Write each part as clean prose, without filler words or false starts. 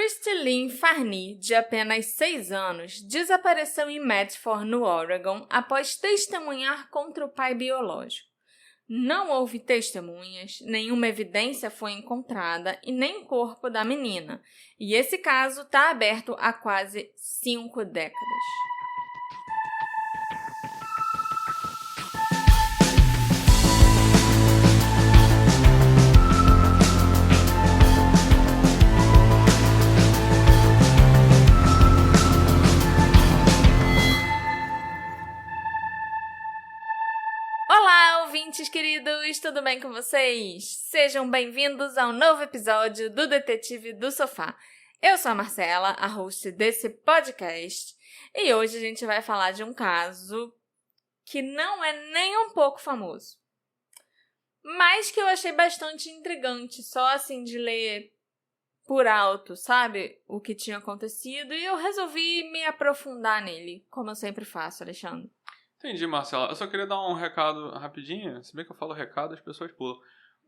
Christy Lynn Farney, de apenas 6 anos, desapareceu em Medford, no Oregon, após testemunhar contra o pai biológico. Não houve testemunhas, nenhuma evidência foi encontrada e nem corpo da menina. E esse caso está aberto há quase 5 décadas. Olá, ouvintes queridos, tudo bem com vocês? Sejam bem-vindos ao novo episódio do Detetive do Sofá. Eu sou a Marcela, a host desse podcast, e hoje a gente vai falar de um caso que não é nem um pouco famoso, mas que eu achei bastante intrigante, só assim de ler por alto, sabe, o que tinha acontecido, e eu resolvi me aprofundar nele, como eu sempre faço, Alexandre. Entendi, Marcela. Eu só queria dar um recado rapidinho. Se bem que eu falo recado, as pessoas pulam.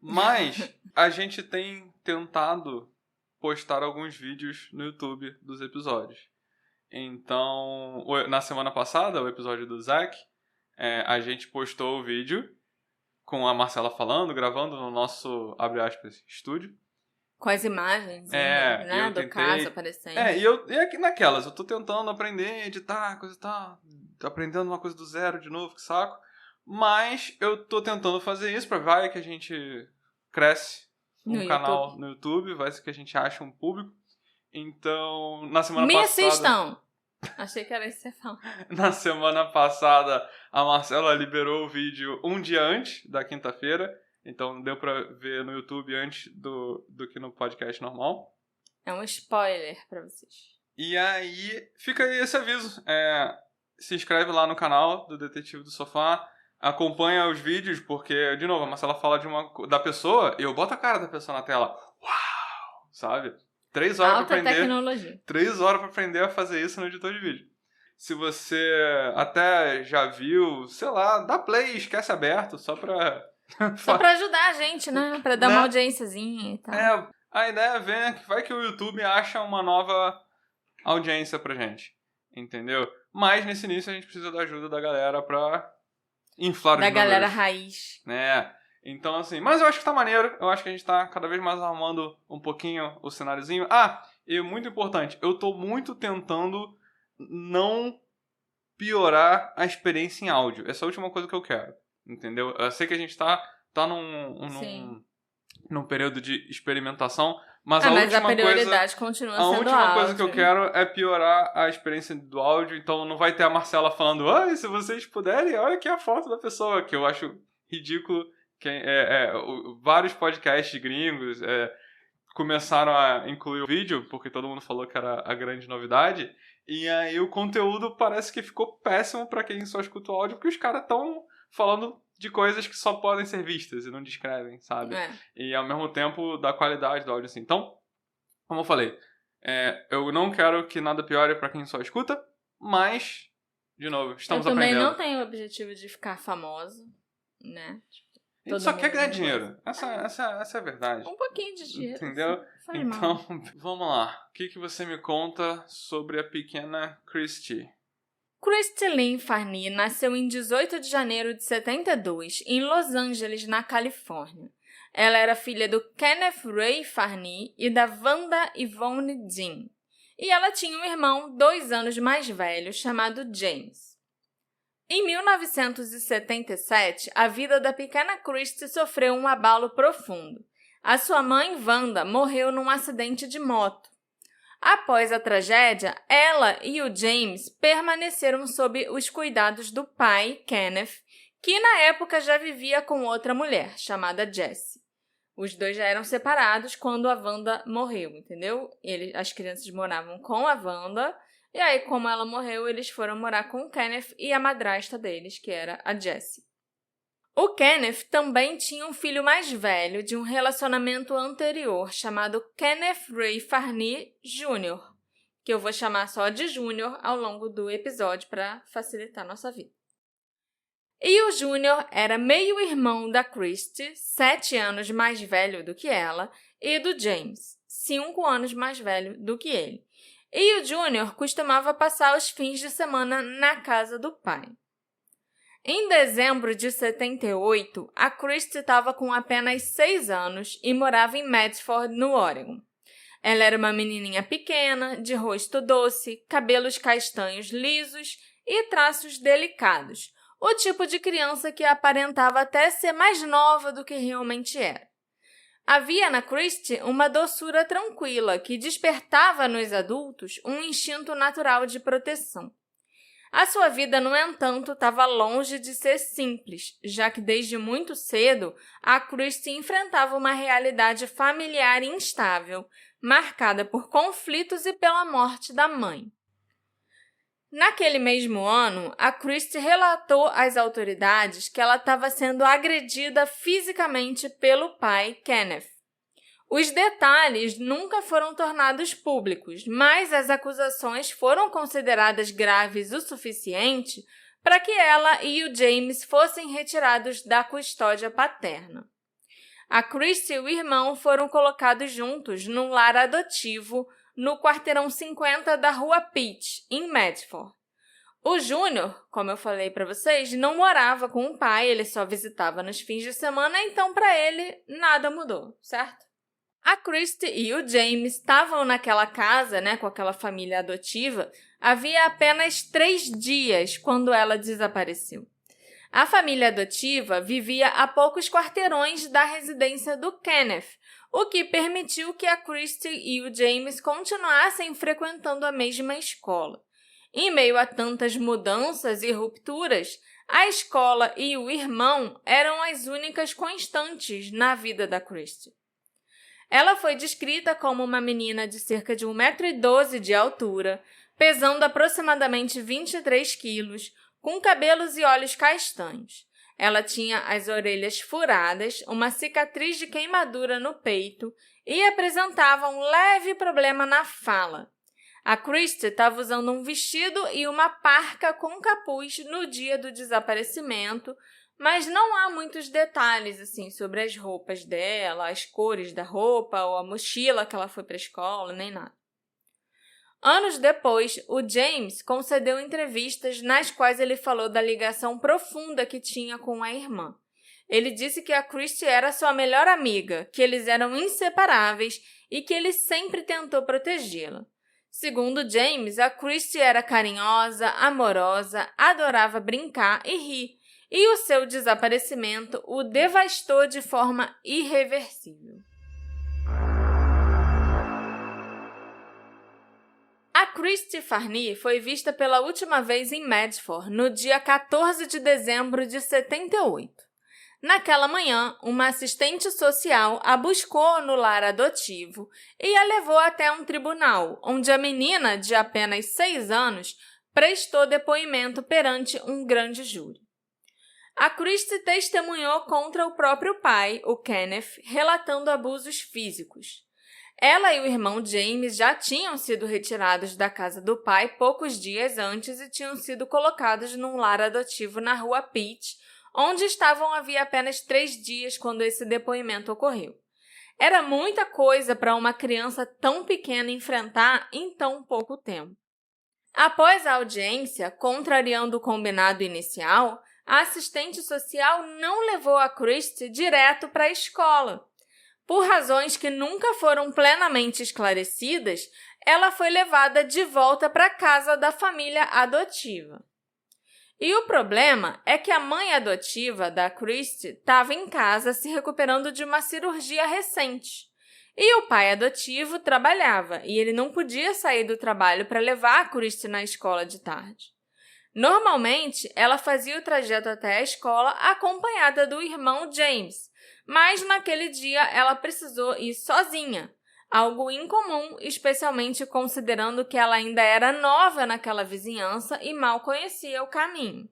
Mas a gente tem tentado postar alguns vídeos no YouTube dos episódios. Então, na semana passada, o episódio do Zack, a gente postou o vídeo com a Marcela falando, gravando no nosso, abre aspas, estúdio. Com as imagens, né, do caso aparecendo. E aqui naquelas, eu tô tentando aprender, editar, coisa e tal, aprendendo uma coisa do zero de novo, que saco. Mas eu tô tentando fazer isso pra vai que a gente cresce um canal no YouTube, vai ser que a gente acha um público. Então, na semana passada... Me assistam! Achei que era isso que você falou. Na semana passada, a Marcela liberou o vídeo um dia antes da quinta-feira. Então deu pra ver no YouTube antes do que no podcast normal. É um spoiler pra vocês. E aí, fica aí esse aviso. Se inscreve lá no canal do Detetive do Sofá. Acompanha os vídeos, porque, de novo, a Marcela fala da pessoa, e eu boto a cara da pessoa na tela. Uau! Sabe? 3 horas Alta pra aprender. Tecnologia. 3 horas pra aprender a fazer isso no editor de vídeo. Se você até já viu, sei lá, dá play, esquece aberto, só pra ajudar a gente, né? Pra dar uma audiênciazinha e tal. A ideia vem que vai que o YouTube acha uma nova audiência pra gente. Entendeu? Mas nesse início a gente precisa da ajuda da galera pra inflar os números. Da galera raiz. Então assim, mas eu acho que tá maneiro. Eu acho que a gente tá cada vez mais arrumando um pouquinho o cenáriozinho. E muito importante, eu tô muito tentando não piorar a experiência em áudio. Essa é a última coisa que eu quero. Entendeu? Eu sei que a gente tá num período de experimentação, mas mas a prioridade continua sendo a última áudio. coisa que eu quero é piorar a experiência do áudio, então não vai ter a Marcela falando, se vocês puderem, olha aqui a foto da pessoa, que eu acho ridículo. Vários podcasts gringos começaram a incluir o vídeo, porque todo mundo falou que era a grande novidade, e aí o conteúdo parece que ficou péssimo pra quem só escuta o áudio, porque os caras estão falando de coisas que só podem ser vistas e não descrevem, sabe? E ao mesmo tempo da qualidade do áudio, assim. Então, como eu falei, eu não quero que nada piore pra quem só escuta, mas, de novo, estamos aprendendo. Eu também não tenho o objetivo de ficar famosa, né? A gente só quer ganhar dinheiro. Essa é a verdade. Um pouquinho de dinheiro. Entendeu? Então, vamos lá. O que você me conta sobre a pequena Christy? Christy Lynn Farney nasceu em 18 de janeiro de 72, em Los Angeles, na Califórnia. Ela era filha do Kenneth Ray Farney e da Wanda Yvonne Dean. E ela tinha um irmão 2 anos mais velho, chamado James. Em 1977, a vida da pequena Christy sofreu um abalo profundo. A sua mãe, Wanda, morreu num acidente de moto. Após a tragédia, ela e o James permaneceram sob os cuidados do pai, Kenneth, que na época já vivia com outra mulher, chamada Jessie. Os dois já eram separados quando a Wanda morreu, entendeu? As crianças moravam com a Wanda, e aí, como ela morreu, eles foram morar com o Kenneth e a madrasta deles, que era a Jessie. O Kenneth também tinha um filho mais velho de um relacionamento anterior chamado Kenneth Ray Farney Jr., que eu vou chamar só de Júnior ao longo do episódio para facilitar nossa vida. E o Júnior era meio-irmão da Christy, 7 anos mais velho do que ela, e do James, 5 anos mais velho do que ele. E o Júnior costumava passar os fins de semana na casa do pai. Em dezembro de 78, a Christy estava com apenas 6 anos e morava em Medford, no Oregon. Ela era uma menininha pequena, de rosto doce, cabelos castanhos lisos e traços delicados, o tipo de criança que aparentava até ser mais nova do que realmente era. Havia na Christy uma doçura tranquila que despertava nos adultos um instinto natural de proteção. A sua vida, no entanto, estava longe de ser simples, já que desde muito cedo a Christy enfrentava uma realidade familiar instável, marcada por conflitos e pela morte da mãe. Naquele mesmo ano, a Christy relatou às autoridades que ela estava sendo agredida fisicamente pelo pai, Kenneth. Os detalhes nunca foram tornados públicos, mas as acusações foram consideradas graves o suficiente para que ela e o James fossem retirados da custódia paterna. A Christy e o irmão foram colocados juntos num lar adotivo no quarteirão 50 da Rua Pitt, em Medford. O Júnior, como eu falei para vocês, não morava com o pai, ele só visitava nos fins de semana, então para ele nada mudou, certo? A Christy e o James estavam naquela casa, com aquela família adotiva, havia apenas 3 dias quando ela desapareceu. A família adotiva vivia a poucos quarteirões da residência do Kenneth, o que permitiu que a Christy e o James continuassem frequentando a mesma escola. Em meio a tantas mudanças e rupturas, a escola e o irmão eram as únicas constantes na vida da Christy. Ela foi descrita como uma menina de cerca de 1,12 m de altura, pesando aproximadamente 23 quilos, com cabelos e olhos castanhos. Ela tinha as orelhas furadas, uma cicatriz de queimadura no peito e apresentava um leve problema na fala. A Christy estava usando um vestido e uma parca com capuz no dia do desaparecimento, mas não há muitos detalhes sobre as roupas dela, as cores da roupa ou a mochila que ela foi para a escola, nem nada. Anos depois, o James concedeu entrevistas nas quais ele falou da ligação profunda que tinha com a irmã. Ele disse que a Christy era sua melhor amiga, que eles eram inseparáveis e que ele sempre tentou protegê-la. Segundo James, a Christy era carinhosa, amorosa, adorava brincar e rir, e o seu desaparecimento o devastou de forma irreversível. A Christy Farney foi vista pela última vez em Medford no dia 14 de dezembro de 78. Naquela manhã, uma assistente social a buscou no lar adotivo e a levou até um tribunal, onde a menina, de apenas 6 anos, prestou depoimento perante um grande júri. A Christy testemunhou contra o próprio pai, o Kenneth, relatando abusos físicos. Ela e o irmão James já tinham sido retirados da casa do pai poucos dias antes e tinham sido colocados num lar adotivo na Rua Pitt, onde estavam havia apenas 3 dias quando esse depoimento ocorreu. Era muita coisa para uma criança tão pequena enfrentar em tão pouco tempo. Após a audiência, contrariando o combinado inicial, a assistente social não levou a Christy direto para a escola. Por razões que nunca foram plenamente esclarecidas, ela foi levada de volta para a casa da família adotiva. E o problema é que a mãe adotiva da Christy estava em casa se recuperando de uma cirurgia recente. E o pai adotivo trabalhava, e ele não podia sair do trabalho para levar a Christy na escola de tarde. Normalmente, ela fazia o trajeto até a escola acompanhada do irmão James, mas naquele dia ela precisou ir sozinha, algo incomum, especialmente considerando que ela ainda era nova naquela vizinhança e mal conhecia o caminho.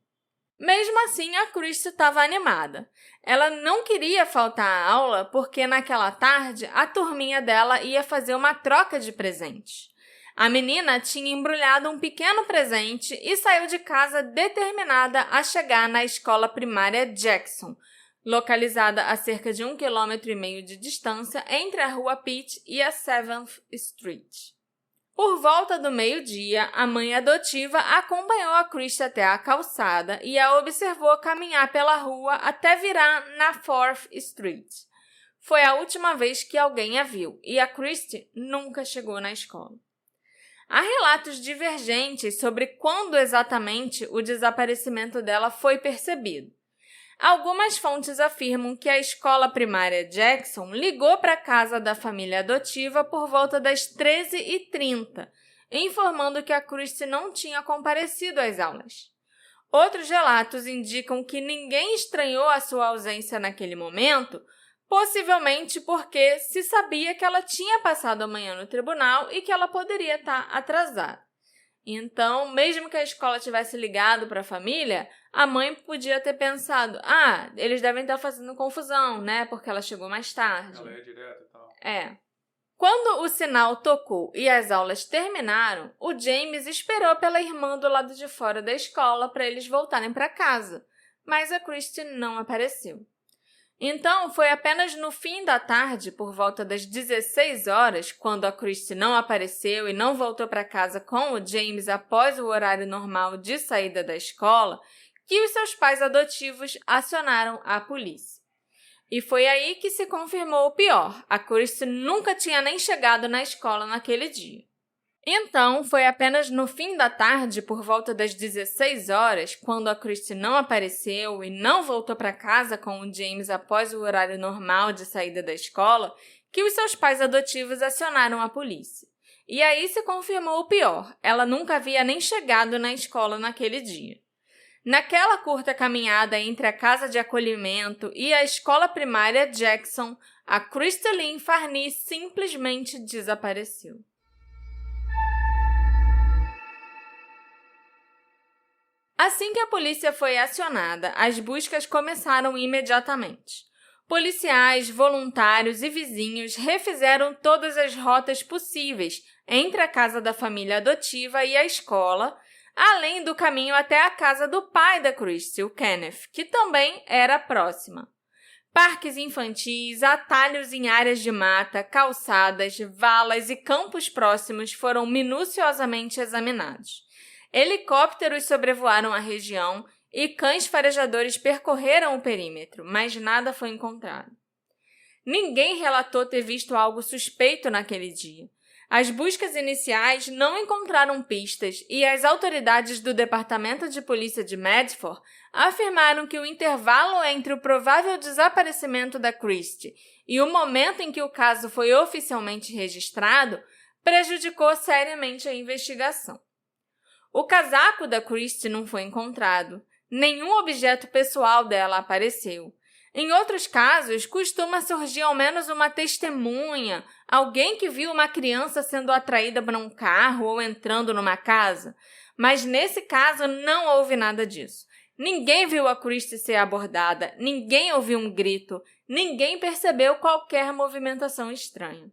Mesmo assim, a Christy estava animada. Ela não queria faltar à aula porque naquela tarde a turminha dela ia fazer uma troca de presentes. A menina tinha embrulhado um pequeno presente e saiu de casa determinada a chegar na escola primária Jackson, localizada a cerca de 1,5 km de distância entre a Rua Pitt e a 7th Street. Por volta do meio-dia, a mãe adotiva acompanhou a Christie até a calçada e a observou caminhar pela rua até virar na 4th Street. Foi a última vez que alguém a viu e a Christie nunca chegou na escola. Há relatos divergentes sobre quando exatamente o desaparecimento dela foi percebido. Algumas fontes afirmam que a escola primária Jackson ligou para a casa da família adotiva por volta das 13h30, informando que a Christie não tinha comparecido às aulas. Outros relatos indicam que ninguém estranhou a sua ausência naquele momento, possivelmente porque se sabia que ela tinha passado a manhã no tribunal e que ela poderia estar atrasada. Então, mesmo que a escola tivesse ligado para a família, a mãe podia ter pensado, eles devem estar fazendo confusão, né? Porque ela chegou mais tarde. Ela ia direto e tal. Quando o sinal tocou e as aulas terminaram, o James esperou pela irmã do lado de fora da escola para eles voltarem para casa, mas a Christie não apareceu. Então, foi apenas no fim da tarde, por volta das 16 horas, quando a Christie não apareceu e não voltou para casa com o James após o horário normal de saída da escola, que os seus pais adotivos acionaram a polícia. E foi aí que se confirmou o pior: a Christie nunca tinha nem chegado na escola naquele dia. Então, foi apenas no fim da tarde, por volta das 16 horas, quando a Christie não apareceu e não voltou para casa com o James após o horário normal de saída da escola, que os seus pais adotivos acionaram a polícia. E aí se confirmou o pior: ela nunca havia nem chegado na escola naquele dia. Naquela curta caminhada entre a casa de acolhimento e a escola primária Jackson, a Christie Lynn Farney simplesmente desapareceu. Assim que a polícia foi acionada, as buscas começaram imediatamente. Policiais, voluntários e vizinhos refizeram todas as rotas possíveis entre a casa da família adotiva e a escola, além do caminho até a casa do pai da Christie, o Kenneth, que também era próxima. Parques infantis, atalhos em áreas de mata, calçadas, valas e campos próximos foram minuciosamente examinados. Helicópteros sobrevoaram a região e cães farejadores percorreram o perímetro, mas nada foi encontrado. Ninguém relatou ter visto algo suspeito naquele dia. As buscas iniciais não encontraram pistas e as autoridades do Departamento de Polícia de Medford afirmaram que o intervalo entre o provável desaparecimento da Christie e o momento em que o caso foi oficialmente registrado prejudicou seriamente a investigação. O casaco da Christie não foi encontrado, nenhum objeto pessoal dela apareceu. Em outros casos, costuma surgir ao menos uma testemunha, alguém que viu uma criança sendo atraída por um carro ou entrando numa casa. Mas nesse caso não houve nada disso. Ninguém viu a Christie ser abordada, ninguém ouviu um grito, ninguém percebeu qualquer movimentação estranha.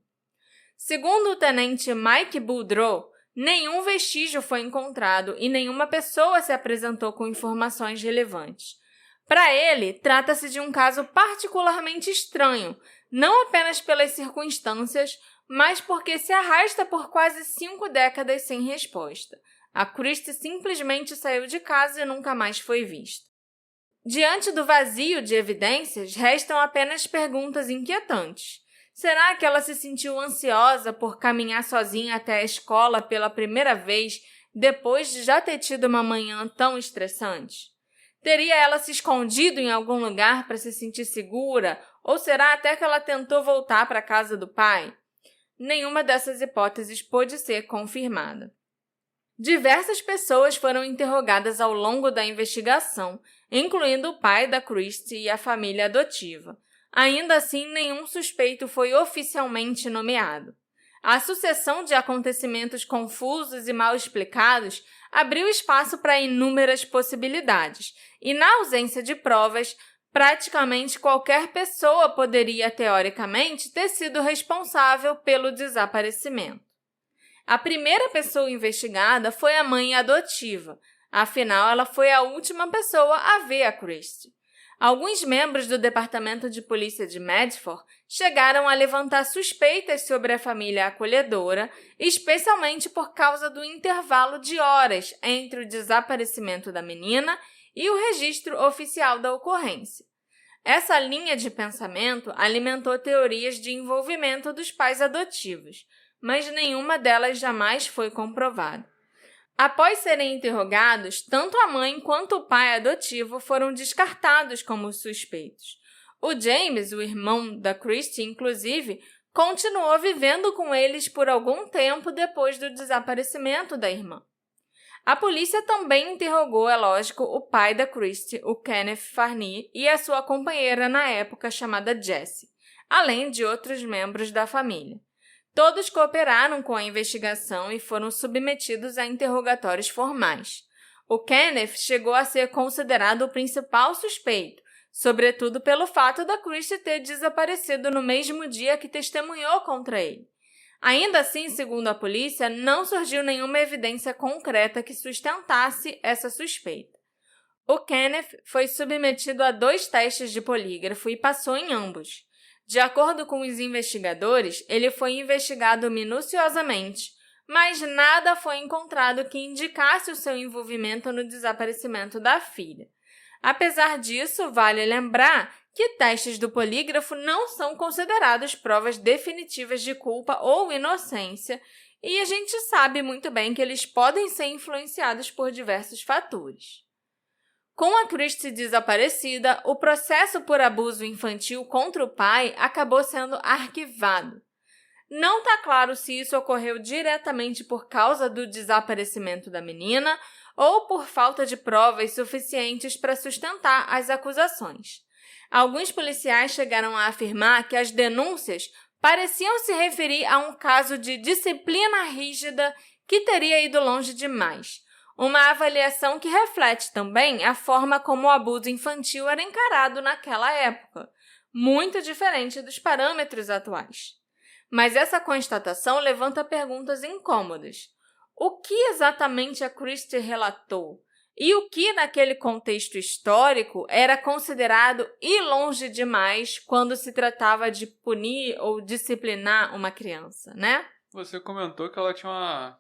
Segundo o tenente Mike Boudreau, nenhum vestígio foi encontrado e nenhuma pessoa se apresentou com informações relevantes. Para ele, trata-se de um caso particularmente estranho, não apenas pelas circunstâncias, mas porque se arrasta por quase 5 décadas sem resposta. A Christie simplesmente saiu de casa e nunca mais foi vista. Diante do vazio de evidências, restam apenas perguntas inquietantes. Será que ela se sentiu ansiosa por caminhar sozinha até a escola pela primeira vez, depois de já ter tido uma manhã tão estressante? Teria ela se escondido em algum lugar para se sentir segura? Ou será até que ela tentou voltar para a casa do pai? Nenhuma dessas hipóteses pôde ser confirmada. Diversas pessoas foram interrogadas ao longo da investigação, incluindo o pai da Christie e a família adotiva. Ainda assim, nenhum suspeito foi oficialmente nomeado. A sucessão de acontecimentos confusos e mal explicados abriu espaço para inúmeras possibilidades, e na ausência de provas, praticamente qualquer pessoa poderia, teoricamente, ter sido responsável pelo desaparecimento. A primeira pessoa investigada foi a mãe adotiva, afinal ela foi a última pessoa a ver a Christie. Alguns membros do Departamento de Polícia de Medford chegaram a levantar suspeitas sobre a família acolhedora, especialmente por causa do intervalo de horas entre o desaparecimento da menina e o registro oficial da ocorrência. Essa linha de pensamento alimentou teorias de envolvimento dos pais adotivos, mas nenhuma delas jamais foi comprovada. Após serem interrogados, tanto a mãe quanto o pai adotivo foram descartados como suspeitos. O James, o irmão da Christie, inclusive, continuou vivendo com eles por algum tempo depois do desaparecimento da irmã. A polícia também interrogou, é lógico, o pai da Christie, o Kenneth Farney, e a sua companheira na época chamada Jessie, além de outros membros da família. Todos cooperaram com a investigação e foram submetidos a interrogatórios formais. O Kenneth chegou a ser considerado o principal suspeito, sobretudo pelo fato da Christie ter desaparecido no mesmo dia que testemunhou contra ele. Ainda assim, segundo a polícia, não surgiu nenhuma evidência concreta que sustentasse essa suspeita. O Kenneth foi submetido a 2 testes de polígrafo e passou em ambos. De acordo com os investigadores, ele foi investigado minuciosamente, mas nada foi encontrado que indicasse o seu envolvimento no desaparecimento da filha. Apesar disso, vale lembrar que testes do polígrafo não são considerados provas definitivas de culpa ou inocência, e a gente sabe muito bem que eles podem ser influenciados por diversos fatores. Com a Christie desaparecida, o processo por abuso infantil contra o pai acabou sendo arquivado. Não está claro se isso ocorreu diretamente por causa do desaparecimento da menina ou por falta de provas suficientes para sustentar as acusações. Alguns policiais chegaram a afirmar que as denúncias pareciam se referir a um caso de disciplina rígida que teria ido longe demais. Uma avaliação que reflete também a forma como o abuso infantil era encarado naquela época, muito diferente dos parâmetros atuais. Mas essa constatação levanta perguntas incômodas. O que exatamente a Christie relatou? E o que, naquele contexto histórico, era considerado ir longe demais quando se tratava de punir ou disciplinar uma criança, né? Você comentou que ela tinha uma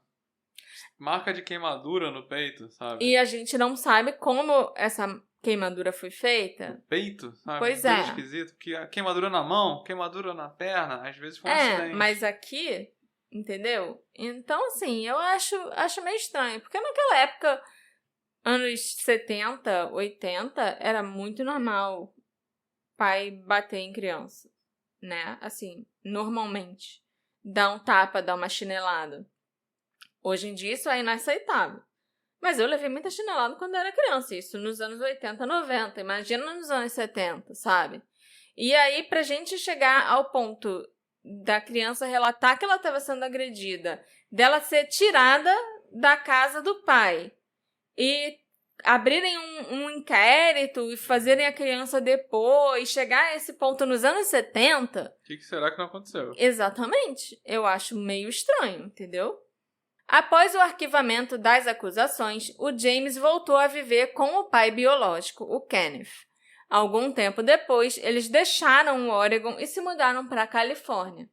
marca de queimadura no peito, sabe? E a gente não sabe como essa queimadura foi feita. No peito, sabe? Pois Coisa é. esquisito. Que a queimadura na mão, queimadura na perna, às vezes foi um acidente. Mas aqui, entendeu? Então, assim, eu acho meio estranho. Porque naquela época, anos 70, 80, era muito normal pai bater em criança, né? Assim, normalmente. Dar um tapa, dar uma chinelada. Hoje em dia isso é inaceitável. Mas eu levei muita chinelada quando eu era criança, isso nos anos 80, 90, imagina nos anos 70, sabe? E aí, pra gente chegar ao ponto da criança relatar que ela estava sendo agredida, dela ser tirada da casa do pai e abrirem um inquérito e fazerem a criança depor e chegar a esse ponto nos anos 70... O que será que não aconteceu? Exatamente. Eu acho meio estranho, entendeu? Após o arquivamento das acusações, o James voltou a viver com o pai biológico, o Kenneth. Algum tempo depois, eles deixaram o Oregon e se mudaram para a Califórnia.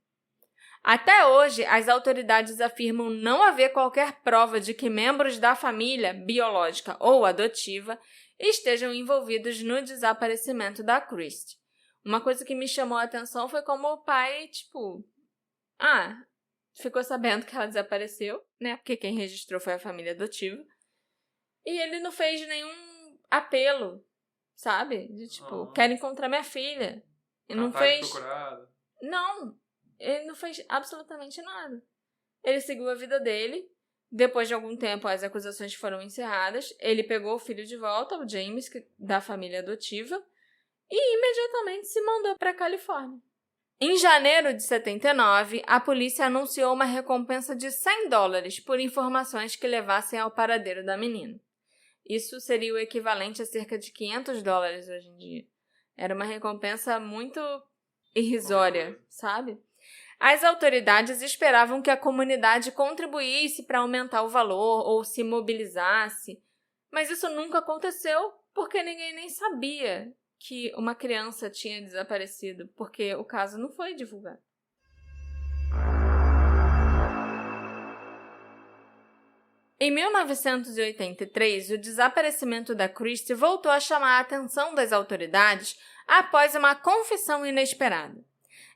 Até hoje, as autoridades afirmam não haver qualquer prova de que membros da família, biológica ou adotiva, estejam envolvidos no desaparecimento da Christie. Uma coisa que me chamou a atenção foi como o pai, ficou sabendo que ela desapareceu, né? Porque quem registrou foi a família adotiva. E ele não fez nenhum apelo, sabe? De quero encontrar minha filha. E não fez. Procurado. Não, ele não fez absolutamente nada. Ele seguiu a vida dele. Depois de algum tempo, as acusações foram encerradas. Ele pegou o filho de volta, o James, da família adotiva, e imediatamente se mandou para a Califórnia. Em janeiro de 79, a polícia anunciou uma recompensa de $100 por informações que levassem ao paradeiro da menina. Isso seria o equivalente a cerca de $500 hoje em dia. Era uma recompensa muito irrisória, sabe? As autoridades esperavam que a comunidade contribuísse para aumentar o valor ou se mobilizasse, mas isso nunca aconteceu porque ninguém nem sabia que uma criança tinha desaparecido, porque o caso não foi divulgado. Em 1983, o desaparecimento da Christie voltou a chamar a atenção das autoridades após uma confissão inesperada.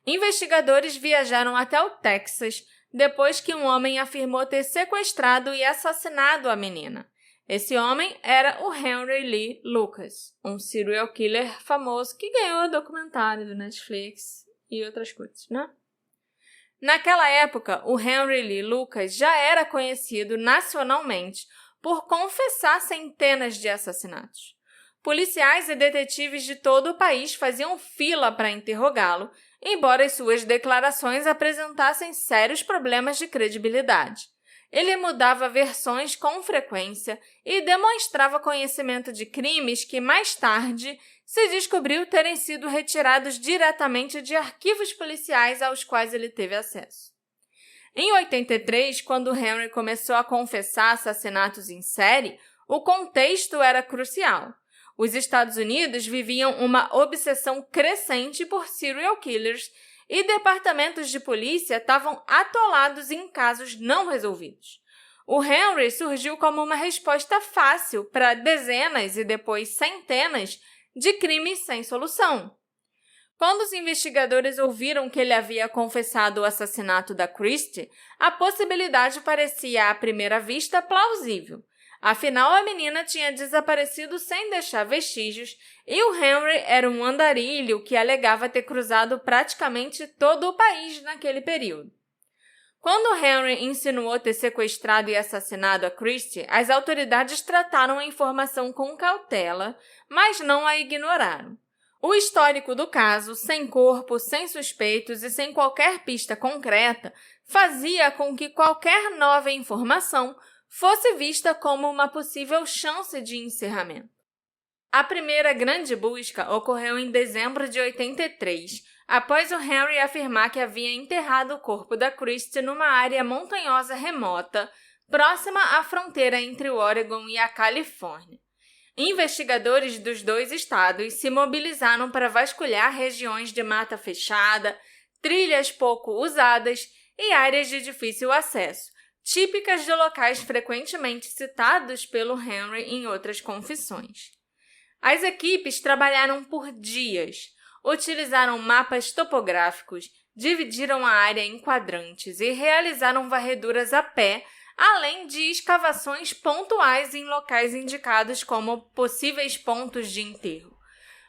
Investigadores viajaram até o Texas depois que um homem afirmou ter sequestrado e assassinado a menina. Esse homem era o Henry Lee Lucas, um serial killer famoso que ganhou documentário do Netflix e outras coisas, né? Naquela época, o Henry Lee Lucas já era conhecido nacionalmente por confessar centenas de assassinatos. Policiais e detetives de todo o país faziam fila para interrogá-lo, embora as suas declarações apresentassem sérios problemas de credibilidade. Ele mudava versões com frequência e demonstrava conhecimento de crimes que, mais tarde, se descobriu terem sido retirados diretamente de arquivos policiais aos quais ele teve acesso. Em 83, quando Henry começou a confessar assassinatos em série, o contexto era crucial. Os Estados Unidos viviam uma obsessão crescente por serial killers e departamentos de polícia estavam atolados em casos não resolvidos. O Henry surgiu como uma resposta fácil para dezenas e depois centenas de crimes sem solução. Quando os investigadores ouviram que ele havia confessado o assassinato da Christie, a possibilidade parecia à primeira vista plausível. Afinal, a menina tinha desaparecido sem deixar vestígios e o Henry era um andarilho que alegava ter cruzado praticamente todo o país naquele período. Quando Henry insinuou ter sequestrado e assassinado a Christie, as autoridades trataram a informação com cautela, mas não a ignoraram. O histórico do caso, sem corpo, sem suspeitos e sem qualquer pista concreta, fazia com que qualquer nova informação fosse vista como uma possível chance de encerramento. A primeira grande busca ocorreu em dezembro de 83, após o Henry afirmar que havia enterrado o corpo da Christie numa área montanhosa remota, próxima à fronteira entre o Oregon e a Califórnia. Investigadores dos dois estados se mobilizaram para vasculhar regiões de mata fechada, trilhas pouco usadas e áreas de difícil acesso, típicas de locais frequentemente citados pelo Henry em outras confissões. As equipes trabalharam por dias, utilizaram mapas topográficos, dividiram a área em quadrantes e realizaram varreduras a pé, além de escavações pontuais em locais indicados como possíveis pontos de enterro.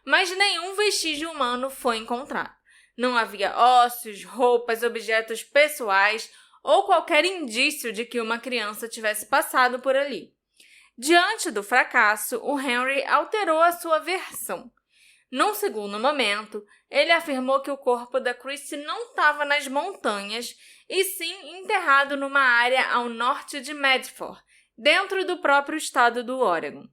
Mas nenhum vestígio humano foi encontrado. Não havia ossos, roupas, objetos pessoais ou qualquer indício de que uma criança tivesse passado por ali. Diante do fracasso, o Henry alterou a sua versão. Num segundo momento, ele afirmou que o corpo da Christie não estava nas montanhas, e sim enterrado numa área ao norte de Medford, dentro do próprio estado do Oregon.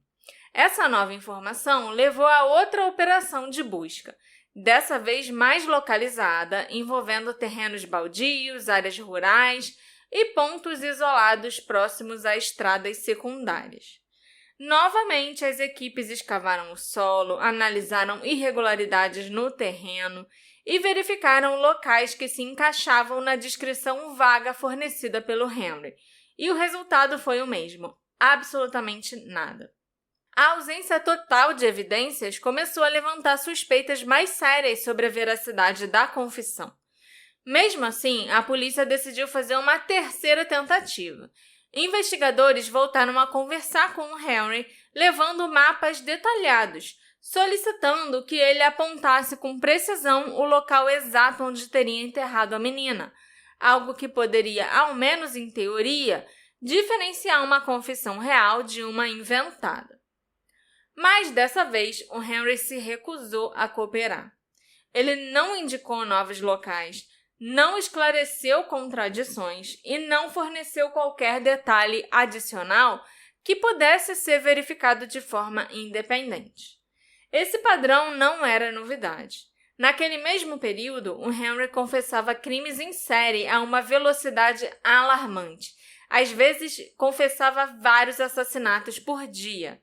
Essa nova informação levou a outra operação de busca, dessa vez mais localizada, envolvendo terrenos baldios, áreas rurais e pontos isolados próximos a estradas secundárias. Novamente, as equipes escavaram o solo, analisaram irregularidades no terreno e verificaram locais que se encaixavam na descrição vaga fornecida pelo Henry. E o resultado foi o mesmo: absolutamente nada. A ausência total de evidências começou a levantar suspeitas mais sérias sobre a veracidade da confissão. Mesmo assim, a polícia decidiu fazer uma terceira tentativa. Investigadores voltaram a conversar com o Henry, levando mapas detalhados, solicitando que ele apontasse com precisão o local exato onde teria enterrado a menina, algo que poderia, ao menos em teoria, diferenciar uma confissão real de uma inventada. Mas, dessa vez, o Henry se recusou a cooperar. Ele não indicou novos locais, não esclareceu contradições e não forneceu qualquer detalhe adicional que pudesse ser verificado de forma independente. Esse padrão não era novidade. Naquele mesmo período, o Henry confessava crimes em série a uma velocidade alarmante. Às vezes, confessava vários assassinatos por dia.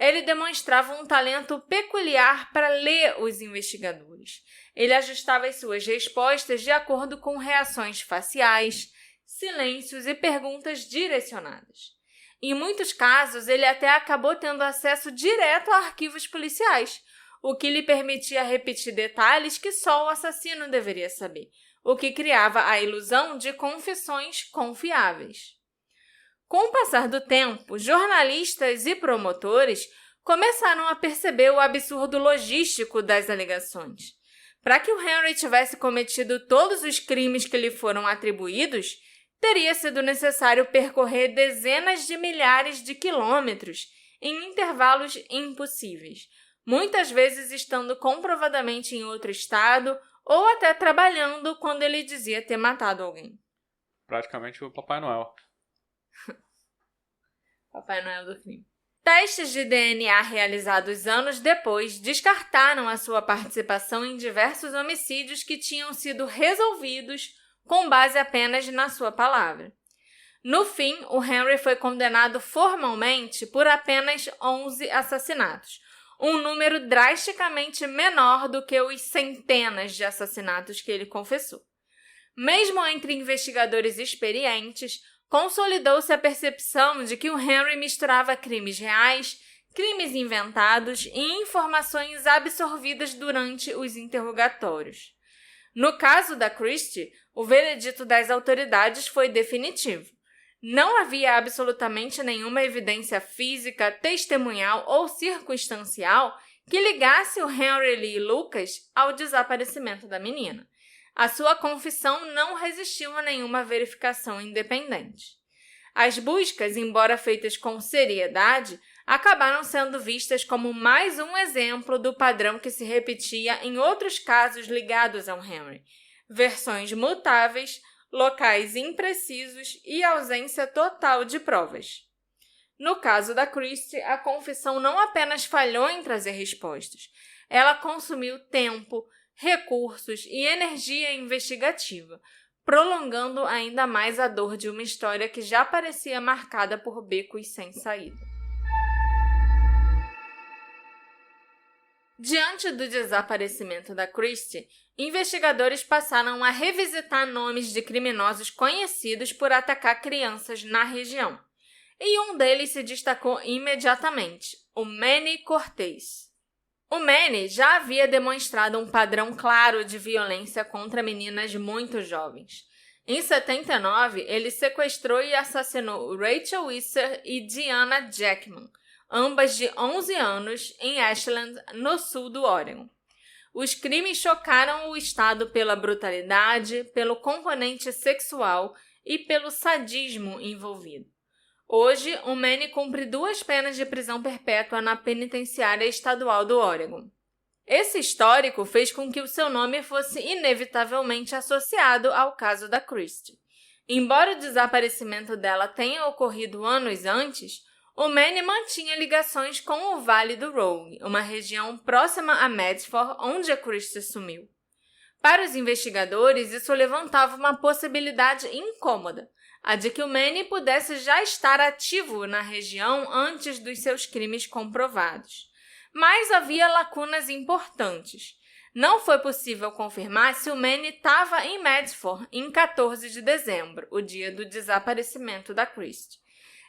Ele demonstrava um talento peculiar para ler os investigadores. Ele ajustava as suas respostas de acordo com reações faciais, silêncios e perguntas direcionadas. Em muitos casos, ele até acabou tendo acesso direto a arquivos policiais, o que lhe permitia repetir detalhes que só o assassino deveria saber, o que criava a ilusão de confissões confiáveis. Com o passar do tempo, jornalistas e promotores começaram a perceber o absurdo logístico das alegações. Para que o Henry tivesse cometido todos os crimes que lhe foram atribuídos, teria sido necessário percorrer dezenas de milhares de quilômetros em intervalos impossíveis, muitas vezes estando comprovadamente em outro estado ou até trabalhando quando ele dizia ter matado alguém. Praticamente o Papai Noel. Papai Noel do crime. Testes de DNA realizados anos depois descartaram a sua participação em diversos homicídios que tinham sido resolvidos com base apenas na sua palavra. No fim, o Henry foi condenado formalmente por apenas 11 assassinatos, um número drasticamente menor do que os centenas de assassinatos que ele confessou. Mesmo entre investigadores experientes, consolidou-se a percepção de que o Henry misturava crimes reais, crimes inventados e informações absorvidas durante os interrogatórios. No caso da Christie, o veredito das autoridades foi definitivo. Não havia absolutamente nenhuma evidência física, testemunhal ou circunstancial que ligasse o Henry Lee Lucas ao desaparecimento da menina. A sua confissão não resistiu a nenhuma verificação independente. As buscas, embora feitas com seriedade, acabaram sendo vistas como mais um exemplo do padrão que se repetia em outros casos ligados ao Henry: versões mutáveis, locais imprecisos e ausência total de provas. No caso da Christie, a confissão não apenas falhou em trazer respostas, ela consumiu tempo, recursos e energia investigativa, prolongando ainda mais a dor de uma história que já parecia marcada por becos sem saída. Diante do desaparecimento da Christie, investigadores passaram a revisitar nomes de criminosos conhecidos por atacar crianças na região. E um deles se destacou imediatamente, o Manny Cortez. O Manny já havia demonstrado um padrão claro de violência contra meninas muito jovens. Em 79, ele sequestrou e assassinou Rachel Visser e Diana Jackman, ambas de 11 anos, em Ashland, no sul do Oregon. Os crimes chocaram o estado pela brutalidade, pelo componente sexual e pelo sadismo envolvido. Hoje, o Manny cumpre 2 penas de prisão perpétua na penitenciária estadual do Oregon. Esse histórico fez com que o seu nome fosse inevitavelmente associado ao caso da Christie. Embora o desaparecimento dela tenha ocorrido anos antes, o Manny mantinha ligações com o Vale do Rogue, uma região próxima a Medford, onde a Christie sumiu. Para os investigadores, isso levantava uma possibilidade incômoda, a de que o Manny pudesse já estar ativo na região antes dos seus crimes comprovados. Mas havia lacunas importantes. Não foi possível confirmar se o Manny estava em Medford em 14 de dezembro, o dia do desaparecimento da Christie.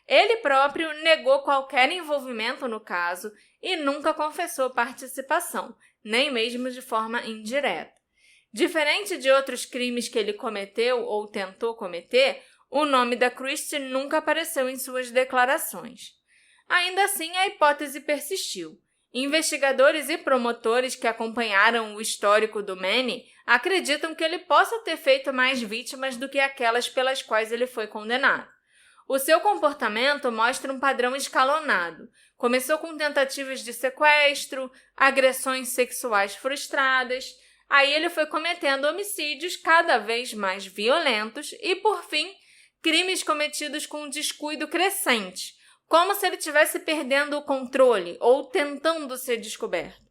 Ele próprio negou qualquer envolvimento no caso e nunca confessou participação, nem mesmo de forma indireta. Diferente de outros crimes que ele cometeu ou tentou cometer, o nome da Christie nunca apareceu em suas declarações. Ainda assim, a hipótese persistiu. Investigadores e promotores que acompanharam o histórico do Manny acreditam que ele possa ter feito mais vítimas do que aquelas pelas quais ele foi condenado. O seu comportamento mostra um padrão escalonado. Começou com tentativas de sequestro, agressões sexuais frustradas, aí ele foi cometendo homicídios cada vez mais violentos e, por fim, crimes cometidos com um descuido crescente, como se ele estivesse perdendo o controle ou tentando ser descoberto.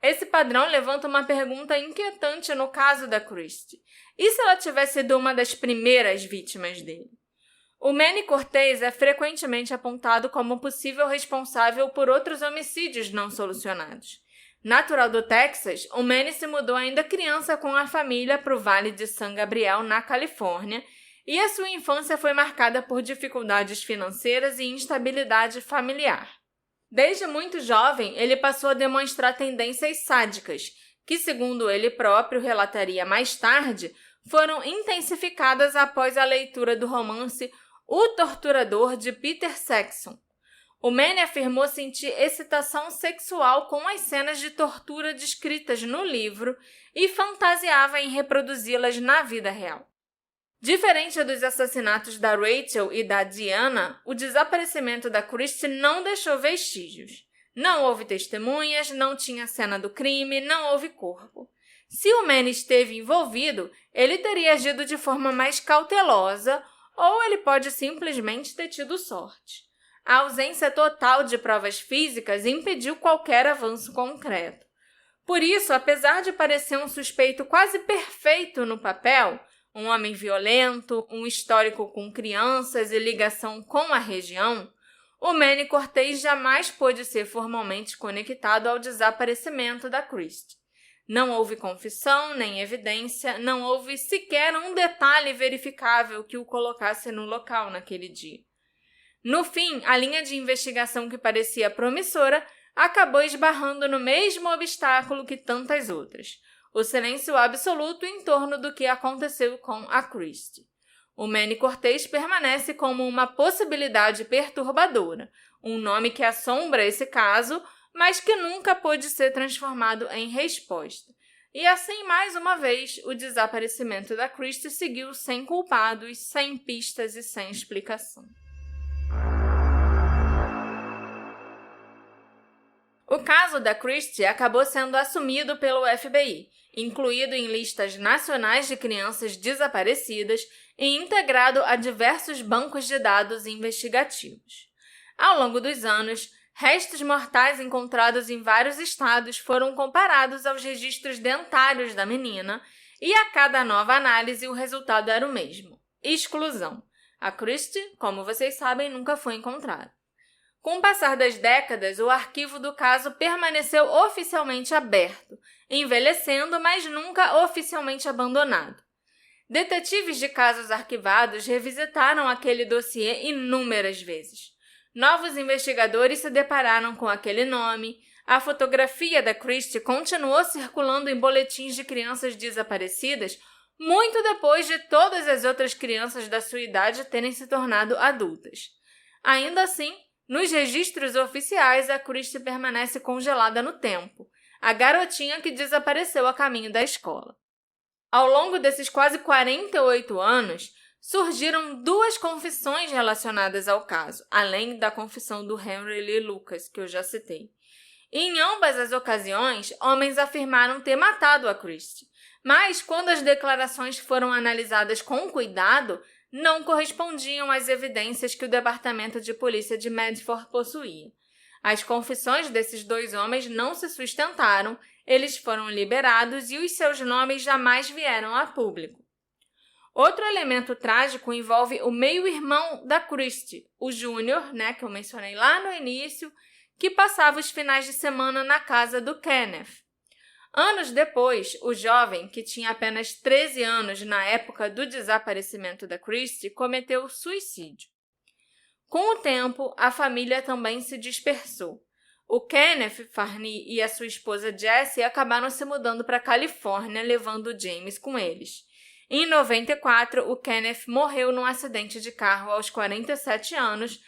Esse padrão levanta uma pergunta inquietante no caso da Christie. E se ela tivesse sido uma das primeiras vítimas dele? O Manny Cortez é frequentemente apontado como possível responsável por outros homicídios não solucionados. Natural do Texas, o Manny se mudou ainda criança com a família para o Vale de San Gabriel, na Califórnia, e a sua infância foi marcada por dificuldades financeiras e instabilidade familiar. Desde muito jovem, ele passou a demonstrar tendências sádicas, que, segundo ele próprio relataria mais tarde, foram intensificadas após a leitura do romance O Torturador, de Peter Saxon. O Manny afirmou sentir excitação sexual com as cenas de tortura descritas no livro e fantasiava em reproduzi-las na vida real. Diferente dos assassinatos da Rachel e da Diana, o desaparecimento da Christie não deixou vestígios. Não houve testemunhas, não tinha cena do crime, não houve corpo. Se o Manny esteve envolvido, ele teria agido de forma mais cautelosa ou ele pode simplesmente ter tido sorte. A ausência total de provas físicas impediu qualquer avanço concreto. Por isso, apesar de parecer um suspeito quase perfeito no papel, um homem violento, um histórico com crianças e ligação com a região, o Manny Cortez jamais pôde ser formalmente conectado ao desaparecimento da Christie. Não houve confissão, nem evidência, não houve sequer um detalhe verificável que o colocasse no local naquele dia. No fim, a linha de investigação que parecia promissora acabou esbarrando no mesmo obstáculo que tantas outras: o silêncio absoluto em torno do que aconteceu com a Christie. O Manny Cortez permanece como uma possibilidade perturbadora, um nome que assombra esse caso, mas que nunca pôde ser transformado em resposta. E assim, mais uma vez, o desaparecimento da Christie seguiu sem culpados, sem pistas e sem explicação. O caso da Christie acabou sendo assumido pelo FBI, incluído em listas nacionais de crianças desaparecidas e integrado a diversos bancos de dados investigativos. Ao longo dos anos, restos mortais encontrados em vários estados foram comparados aos registros dentários da menina e a cada nova análise o resultado era o mesmo: exclusão. A Christie, como vocês sabem, nunca foi encontrada. Com o passar das décadas, o arquivo do caso permaneceu oficialmente aberto, envelhecendo, mas nunca oficialmente abandonado. Detetives de casos arquivados revisitaram aquele dossiê inúmeras vezes. Novos investigadores se depararam com aquele nome, a fotografia da Christie continuou circulando em boletins de crianças desaparecidas muito depois de todas as outras crianças da sua idade terem se tornado adultas. Ainda assim, nos registros oficiais, a Christie permanece congelada no tempo, a garotinha que desapareceu a caminho da escola. Ao longo desses quase 48 anos, surgiram 2 confissões relacionadas ao caso, além da confissão do Henry Lee Lucas, que eu já citei. E em ambas as ocasiões, homens afirmaram ter matado a Christie, mas quando as declarações foram analisadas com cuidado, não correspondiam às evidências que o Departamento de Polícia de Medford possuía. As confissões desses 2 homens não se sustentaram, eles foram liberados e os seus nomes jamais vieram a público. Outro elemento trágico envolve o meio-irmão da Christie, o Júnior, que eu mencionei lá no início, que passava os finais de semana na casa do Kenneth. Anos depois, o jovem, que tinha apenas 13 anos na época do desaparecimento da Christie, cometeu suicídio. Com o tempo, a família também se dispersou. O Kenneth Farney e a sua esposa Jessie acabaram se mudando para a Califórnia, levando o James com eles. Em 94, o Kenneth morreu num acidente de carro aos 47 anos,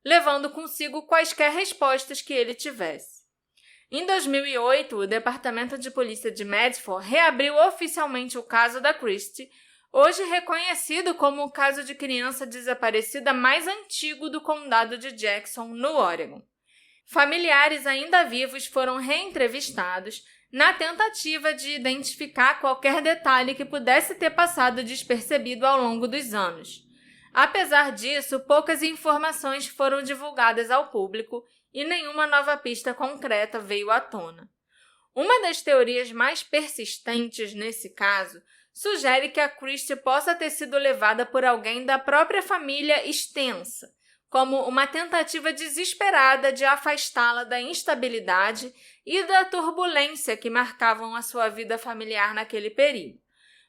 levando consigo quaisquer respostas que ele tivesse. Em 2008, o Departamento de Polícia de Medford reabriu oficialmente o caso da Christie, hoje reconhecido como o caso de criança desaparecida mais antigo do condado de Jackson, no Oregon. Familiares ainda vivos foram reentrevistados na tentativa de identificar qualquer detalhe que pudesse ter passado despercebido ao longo dos anos. Apesar disso, poucas informações foram divulgadas ao público e nenhuma nova pista concreta veio à tona. Uma das teorias mais persistentes nesse caso sugere que a Christie possa ter sido levada por alguém da própria família extensa, como uma tentativa desesperada de afastá-la da instabilidade e da turbulência que marcavam a sua vida familiar naquele período.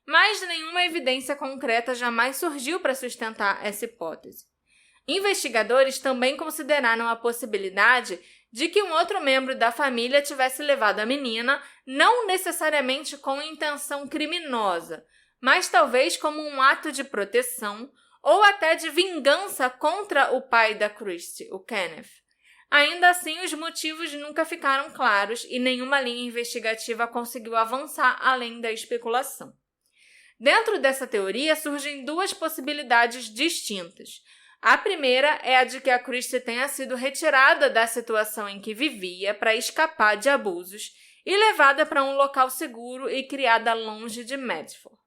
Mas nenhuma evidência concreta jamais surgiu para sustentar essa hipótese. Investigadores também consideraram a possibilidade de que um outro membro da família tivesse levado a menina, não necessariamente com intenção criminosa, mas talvez como um ato de proteção ou até de vingança contra o pai da Christie, o Kenneth. Ainda assim, os motivos nunca ficaram claros e nenhuma linha investigativa conseguiu avançar além da especulação. Dentro dessa teoria surgem duas possibilidades distintas. A primeira é a de que a Christie tenha sido retirada da situação em que vivia para escapar de abusos e levada para um local seguro e criada longe de Medford.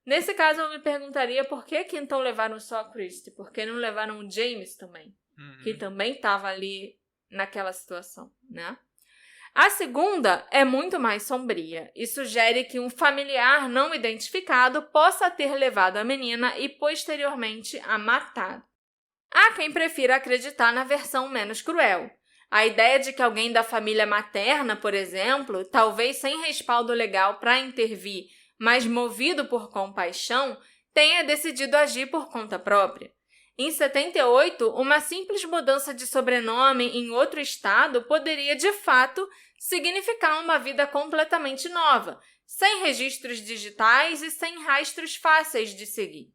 Nesse caso, eu me perguntaria por que então levaram só a Christie? Por que não levaram o James também? Que também estava ali naquela situação, né? A segunda é muito mais sombria e sugere que um familiar não identificado possa ter levado a menina e posteriormente a matado. Há quem prefira acreditar na versão menos cruel. A ideia de que alguém da família materna, por exemplo, talvez sem respaldo legal para intervir, mas movido por compaixão, tenha decidido agir por conta própria. Em 78, uma simples mudança de sobrenome em outro estado poderia, de fato, significar uma vida completamente nova, sem registros digitais e sem rastros fáceis de seguir.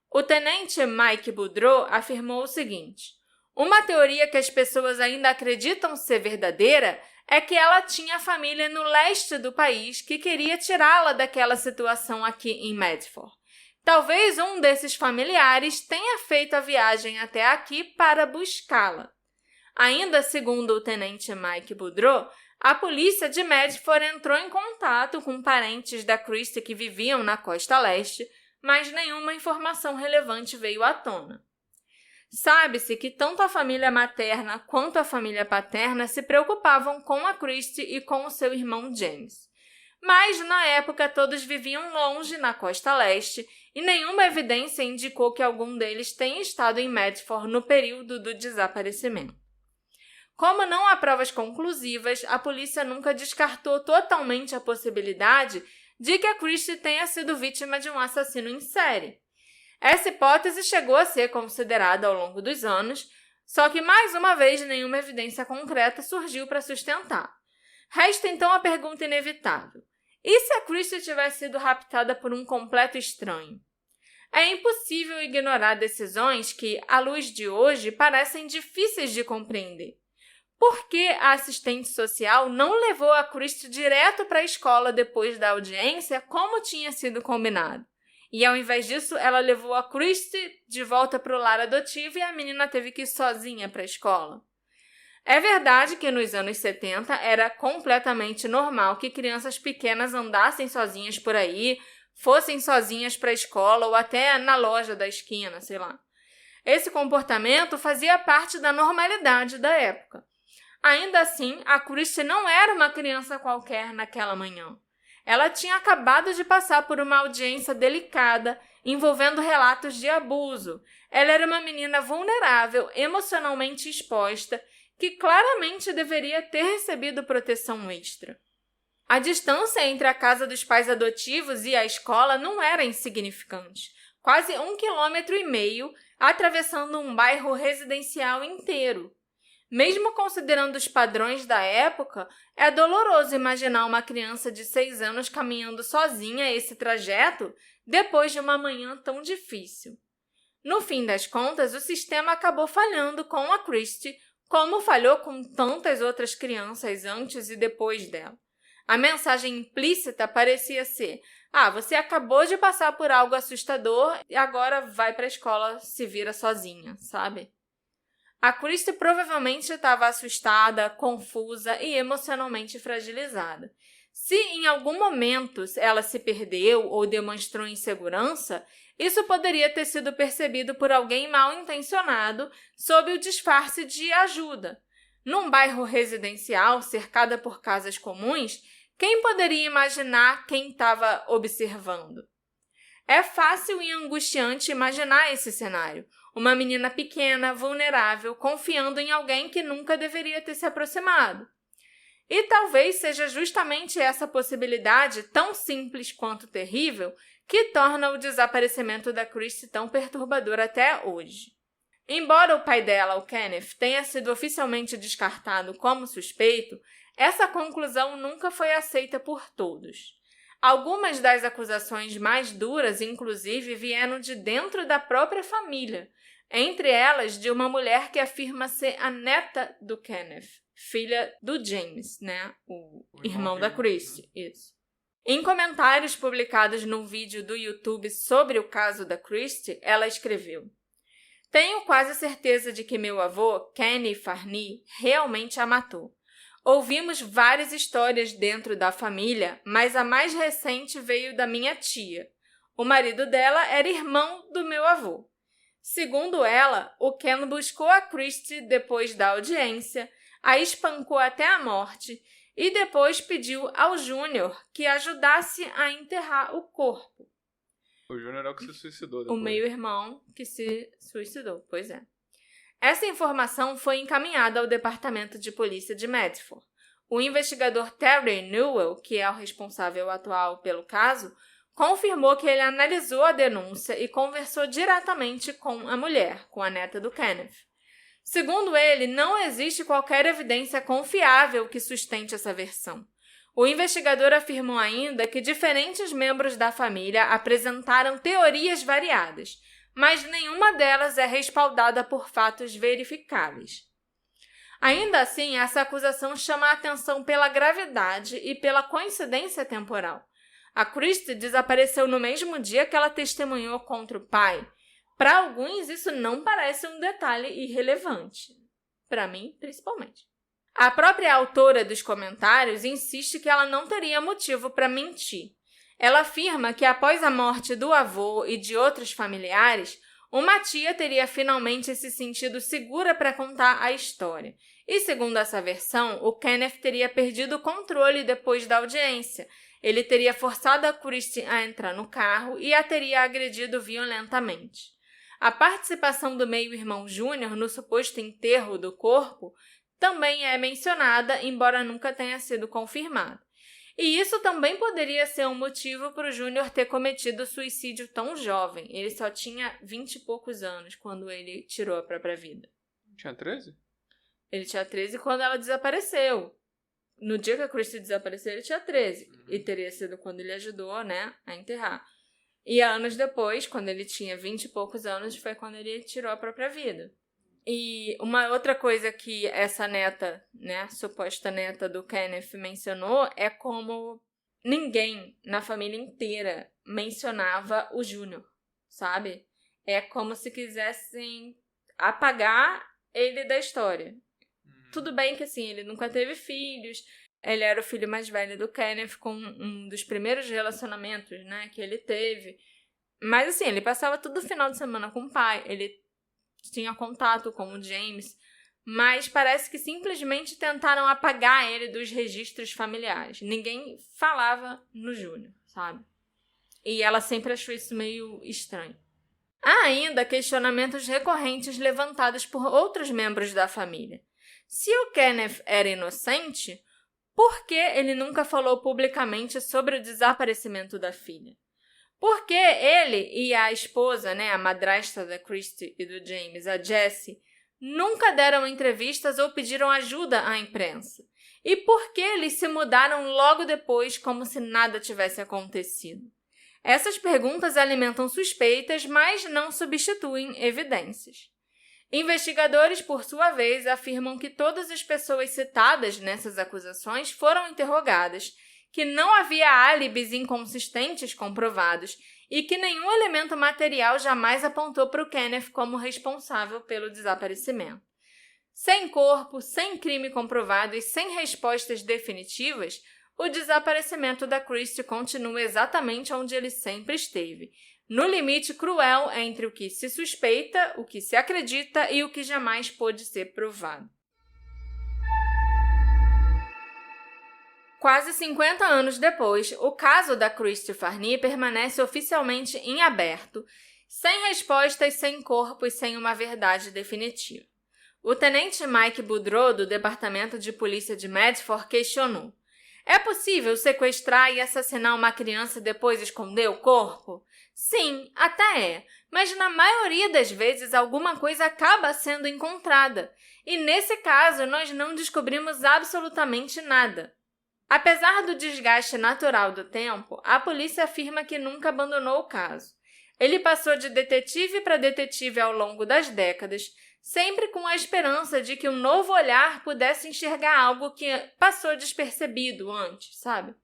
O tenente Mike Boudreau afirmou o seguinte: uma teoria que as pessoas ainda acreditam ser verdadeira é que ela tinha família no leste do país que queria tirá-la daquela situação aqui em Medford. Talvez um desses familiares tenha feito a viagem até aqui para buscá-la. Ainda segundo o tenente Mike Boudreau, a polícia de Medford entrou em contato com parentes da Christie que viviam na costa leste, mas nenhuma informação relevante veio à tona. Sabe-se que tanto a família materna quanto a família paterna se preocupavam com a Christie e com o seu irmão James. Mas, na época, todos viviam longe na costa leste e nenhuma evidência indicou que algum deles tenha estado em Medford no período do desaparecimento. Como não há provas conclusivas, a polícia nunca descartou totalmente a possibilidade de que a Christie tenha sido vítima de um assassino em série. Essa hipótese chegou a ser considerada ao longo dos anos, só que mais uma vez nenhuma evidência concreta surgiu para sustentar. Resta então a pergunta inevitável: e se a Christie tivesse sido raptada por um completo estranho? É impossível ignorar decisões que, à luz de hoje, parecem difíceis de compreender. Por que a assistente social não levou a Christie direto para a escola depois da audiência, como tinha sido combinado? E, ao invés disso, ela levou a Christie de volta para o lar adotivo e a menina teve que ir sozinha para a escola. É verdade que nos anos 70 era completamente normal que crianças pequenas andassem sozinhas por aí, fossem sozinhas para a escola ou até na loja da esquina, sei lá. Esse comportamento fazia parte da normalidade da época. Ainda assim, a Christie não era uma criança qualquer naquela manhã. Ela tinha acabado de passar por uma audiência delicada, envolvendo relatos de abuso. Ela era uma menina vulnerável, emocionalmente exposta, que claramente deveria ter recebido proteção extra. A distância entre a casa dos pais adotivos e a escola não era insignificante. Quase 1,5 km, atravessando um bairro residencial inteiro. Mesmo considerando os padrões da época, é doloroso imaginar uma criança de 6 anos caminhando sozinha esse trajeto depois de uma manhã tão difícil. No fim das contas, o sistema acabou falhando com a Christie, como falhou com tantas outras crianças antes e depois dela. A mensagem implícita parecia ser: você acabou de passar por algo assustador e agora vai para a escola, se vira sozinha, sabe? A Christie provavelmente estava assustada, confusa e emocionalmente fragilizada. Se em algum momento ela se perdeu ou demonstrou insegurança, isso poderia ter sido percebido por alguém mal intencionado sob o disfarce de ajuda. Num bairro residencial cercada por casas comuns, Quem poderia imaginar quem estava observando? É fácil e angustiante imaginar esse cenário. Uma menina pequena, vulnerável, confiando em alguém que nunca deveria ter se aproximado. E talvez seja justamente essa possibilidade, tão simples quanto terrível, que torna o desaparecimento da Christie tão perturbador até hoje. Embora o pai dela, o Kenneth, tenha sido oficialmente descartado como suspeito, essa conclusão nunca foi aceita por todos. Algumas das acusações mais duras, inclusive, vieram de dentro da própria família, entre elas de uma mulher que afirma ser a neta do Kenneth, filha do James, né? O irmão da Christie. Isso. Em comentários publicados num vídeo do YouTube sobre o caso da Christie, ela escreveu: "Tenho quase certeza de que meu avô, Kenny Farney, realmente a matou. Ouvimos várias histórias dentro da família, mas a mais recente veio da minha tia. O marido dela era irmão do meu avô. Segundo ela, o Ken buscou a Christie depois da audiência, a espancou até a morte e depois pediu ao Júnior que ajudasse a enterrar o corpo." O Júnior é o que se suicidou depois. O meio-irmão que se suicidou, pois é. Essa informação foi encaminhada ao Departamento de Polícia de Medford. O investigador Terry Newell, que é o responsável atual pelo caso, confirmou que ele analisou a denúncia e conversou diretamente com a mulher, com a neta do Kenneth. Segundo ele, não existe qualquer evidência confiável que sustente essa versão. O investigador afirmou ainda que diferentes membros da família apresentaram teorias variadas, mas nenhuma delas é respaldada por fatos verificáveis. Ainda assim, essa acusação chama a atenção pela gravidade e pela coincidência temporal. A Christie desapareceu no mesmo dia que ela testemunhou contra o pai. Para alguns, isso não parece um detalhe irrelevante. Para mim, principalmente. A própria autora dos comentários insiste que ela não teria motivo para mentir. Ela afirma que após a morte do avô e de outros familiares, uma tia teria finalmente se sentido segura para contar a história. E, segundo essa versão, o Kenneth teria perdido o controle depois da audiência. Ele teria forçado a Christie a entrar no carro e a teria agredido violentamente. A participação do meio-irmão Júnior no suposto enterro do corpo também é mencionada, embora nunca tenha sido confirmada. E isso também poderia ser um motivo para o Júnior ter cometido suicídio tão jovem. Ele só tinha 20 e poucos anos quando ele tirou a própria vida. Tinha 13? Ele tinha 13 quando ela desapareceu. No dia que a Christie desapareceu, ele tinha 13. E teria sido quando ele ajudou, né, a enterrar. E anos depois, quando ele tinha 20 e poucos anos, foi quando ele tirou a própria vida. E uma outra coisa que essa neta, né, suposta neta do Kenneth mencionou é como ninguém na família inteira mencionava o Júnior, sabe? É como se quisessem apagar ele da história. Tudo bem que, assim, ele nunca teve filhos, ele era o filho mais velho do Kenneth, com um dos primeiros relacionamentos, né, que ele teve. Mas, assim, ele passava todo final de semana com o pai, ele tinha contato com o James, mas parece que simplesmente tentaram apagar ele dos registros familiares. Ninguém falava no Júnior, sabe? E ela sempre achou isso meio estranho. Há ainda questionamentos recorrentes levantados por outros membros da família. Se o Kenneth era inocente, por que ele nunca falou publicamente sobre o desaparecimento da filha? Por que ele e a esposa, né, a madrasta da Christie e do James, a Jessie, nunca deram entrevistas ou pediram ajuda à imprensa? E por que eles se mudaram logo depois como se nada tivesse acontecido? Essas perguntas alimentam suspeitas, mas não substituem evidências. Investigadores, por sua vez, afirmam que todas as pessoas citadas nessas acusações foram interrogadas, que não havia álibis inconsistentes comprovados e que nenhum elemento material jamais apontou para o Kenneth como responsável pelo desaparecimento. Sem corpo, sem crime comprovado e sem respostas definitivas, o desaparecimento da Christie continua exatamente onde ele sempre esteve, no limite cruel entre o que se suspeita, o que se acredita e o que jamais pôde ser provado. Quase 50 anos depois, o caso da Christie Farney permanece oficialmente em aberto, sem respostas, sem corpo e sem uma verdade definitiva. O tenente Mike Boudreau, do Departamento de Polícia de Medford, questionou: é possível sequestrar e assassinar uma criança e depois esconder o corpo? Sim, até é, mas na maioria das vezes alguma coisa acaba sendo encontrada, e nesse caso nós não descobrimos absolutamente nada. Apesar do desgaste natural do tempo, a polícia afirma que nunca abandonou o caso. Ele passou de detetive para detetive ao longo das décadas, sempre com a esperança de que um novo olhar pudesse enxergar algo que passou despercebido antes, sabe?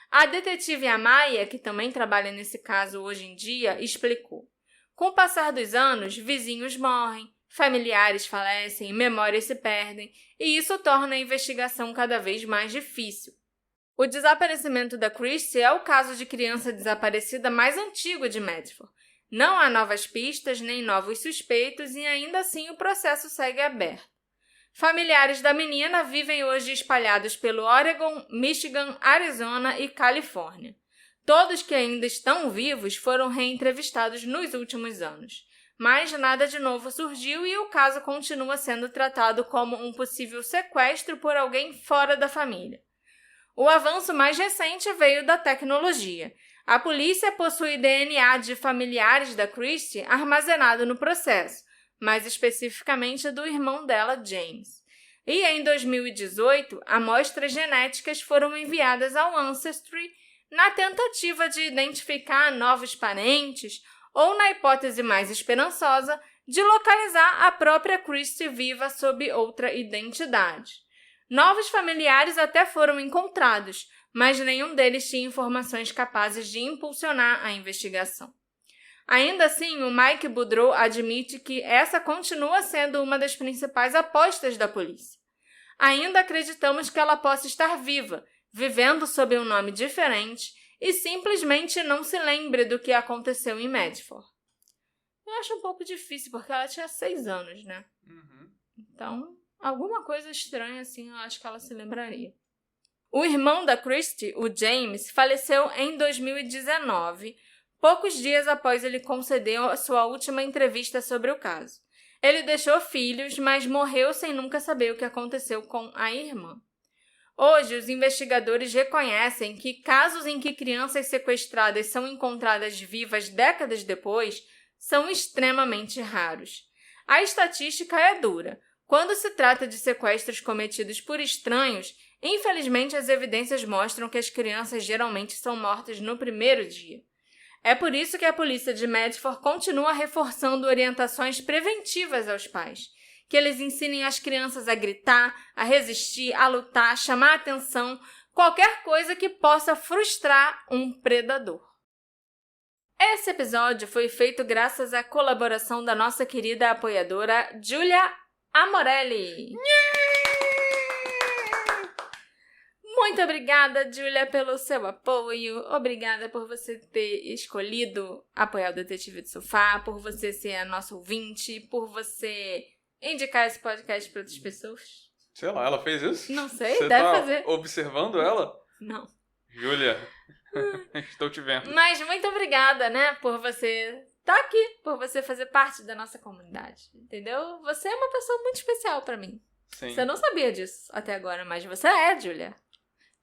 A detetive Amaya, que também trabalha nesse caso hoje em dia, explicou: com o passar dos anos, vizinhos morrem, familiares falecem, memórias se perdem, e isso torna a investigação cada vez mais difícil. O desaparecimento da Christie é o caso de criança desaparecida mais antigo de Medford. Não há novas pistas nem novos suspeitos e ainda assim o processo segue aberto. Familiares da menina vivem hoje espalhados pelo Oregon, Michigan, Arizona e Califórnia. Todos que ainda estão vivos foram reentrevistados nos últimos anos. Mas nada de novo surgiu e o caso continua sendo tratado como um possível sequestro por alguém fora da família. O avanço mais recente veio da tecnologia. A polícia possui DNA de familiares da Christie armazenado no processo, mais especificamente do irmão dela, James. E em 2018, amostras genéticas foram enviadas ao Ancestry na tentativa de identificar novos parentes ou, na hipótese mais esperançosa, de localizar a própria Christie viva sob outra identidade. Novos familiares até foram encontrados, mas nenhum deles tinha informações capazes de impulsionar a investigação. Ainda assim, o Mike Boudreau admite que essa continua sendo uma das principais apostas da polícia. Ainda acreditamos que ela possa estar viva, vivendo sob um nome diferente e simplesmente não se lembre do que aconteceu em Medford. Eu acho um pouco difícil, porque ela tinha 6 anos, né? Então, alguma coisa estranha assim, eu acho que ela se lembraria. O irmão da Christie, o James, faleceu em 2019, poucos dias após ele conceder a sua última entrevista sobre o caso. Ele deixou filhos, mas morreu sem nunca saber o que aconteceu com a irmã. Hoje, os investigadores reconhecem que casos em que crianças sequestradas são encontradas vivas décadas depois são extremamente raros. A estatística é dura. Quando se trata de sequestros cometidos por estranhos, infelizmente as evidências mostram que as crianças geralmente são mortas no primeiro dia. É por isso que a polícia de Medford continua reforçando orientações preventivas aos pais, que eles ensinem as crianças a gritar, a resistir, a lutar, a chamar a atenção, qualquer coisa que possa frustrar um predador. Esse episódio foi feito graças à colaboração da nossa querida apoiadora Julia Amorelli. Muito obrigada, Julia, pelo seu apoio. Obrigada por você ter escolhido apoiar o Detetive do Sofá, por você ser a nossa ouvinte, por você indicar esse podcast para outras pessoas. Sei lá, ela fez isso? Não sei, você deve tá fazer. Observando ela? Não. Júlia, estou te vendo. Mas muito obrigada, né, por você estar aqui, por você fazer parte da nossa comunidade, entendeu? Você é uma pessoa muito especial para mim. Sim. Você não sabia disso até agora, mas você é, Julia.